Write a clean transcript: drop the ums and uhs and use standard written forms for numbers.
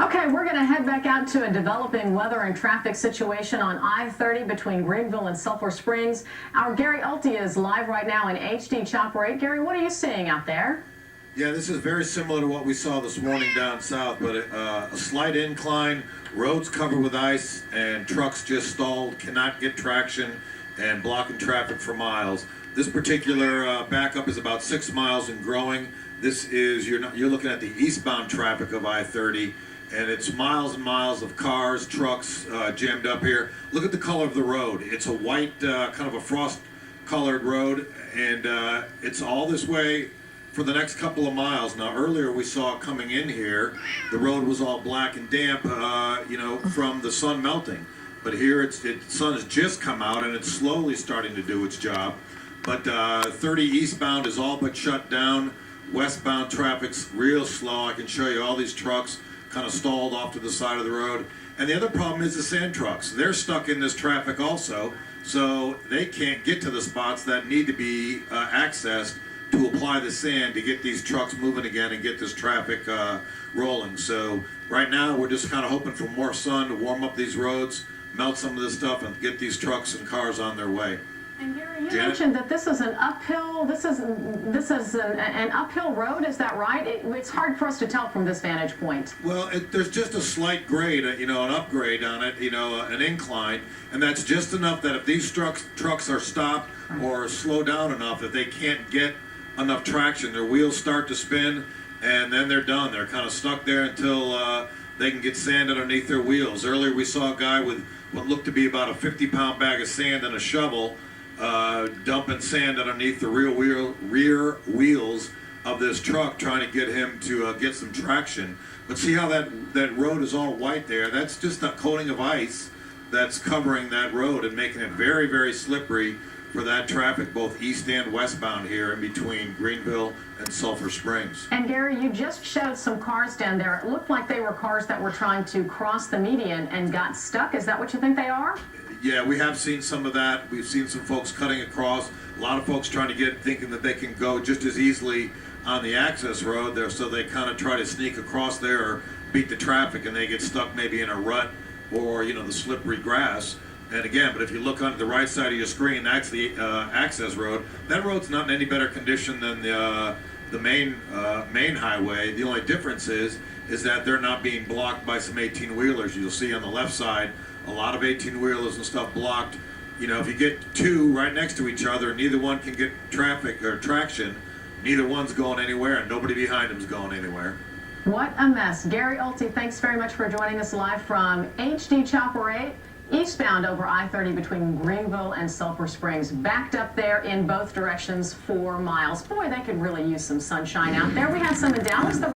Okay, we're going to head back out to a developing weather and traffic situation on I-30 between Greenville and Sulphur Springs. Our Gary Ulte is live right now in HD Chopper 8. Gary, what are you seeing out there? Yeah, this is very similar to what we saw this morning down south, but a slight incline, roads covered with ice, and trucks just stalled, cannot get traction, and blocking traffic for miles. This particular backup is about 6 miles and growing. This is, you're looking at the eastbound traffic of I-30, and it's miles and miles of cars, trucks jammed up here. Look at the color of the road. It's a white, kind of a frost-colored road, and it's all this way for the next couple of miles. Now, earlier we saw coming in here, the road was all black and damp, from the sun melting. But here, the sun has just come out, and it's slowly starting to do its job. But 30 eastbound is all but shut down. Westbound traffic's real slow. I can show you all these trucks kind of stalled off to the side of the road. And the other problem is the sand trucks. They're stuck in this traffic also, so they can't get to the spots that need to be accessed to apply the sand to get these trucks moving again and get this traffic rolling. So right now we're just kind of hoping for more sun to warm up these roads, melt some of this stuff, and get these trucks and cars on their way. And Gary, you mentioned that this is an uphill. This is an uphill road. Is that right? It's hard for us to tell from this vantage point. Well, there's just a slight grade, an upgrade on it, an incline, and that's just enough that if these trucks are stopped or slow down enough that they can't get enough traction, their wheels start to spin, and then they're done. They're kind of stuck there until they can get sand underneath their wheels. Earlier, we saw a guy with what looked to be about a 50-pound bag of sand and a shovel dumping sand underneath the rear wheels of this truck, trying to get him to get some traction. But see how that road is all white there? That's just a coating of ice that's covering that road and making it very, very slippery for that traffic, both east and westbound here in between Greenville and Sulphur Springs. And Gary, you just showed some cars down there. It looked like they were cars that were trying to cross the median and got stuck. Is that what you think they are? Yeah, we have seen some of that. We've seen some folks cutting across. A lot of folks trying to thinking that they can go just as easily on the access road there, so they kind of try to sneak across there or beat the traffic, and they get stuck maybe in a rut or, the slippery grass. And again, but if you look on the right side of your screen, that's the access road. That road's not in any better condition than the main highway. The only difference is that they're not being blocked by some 18-wheelers. You'll see on the left side a lot of 18-wheelers and stuff blocked. If you get two right next to each other, neither one can get traffic or traction. Neither one's going anywhere, and nobody behind them's going anywhere. What a mess. Gary Ulte, thanks very much for joining us live from HD Chopper 8. Eastbound over I-30 between Greenville and Sulphur Springs. Backed up there in both directions 4 miles. Boy, they could really use some sunshine out there. We have some in Dallas.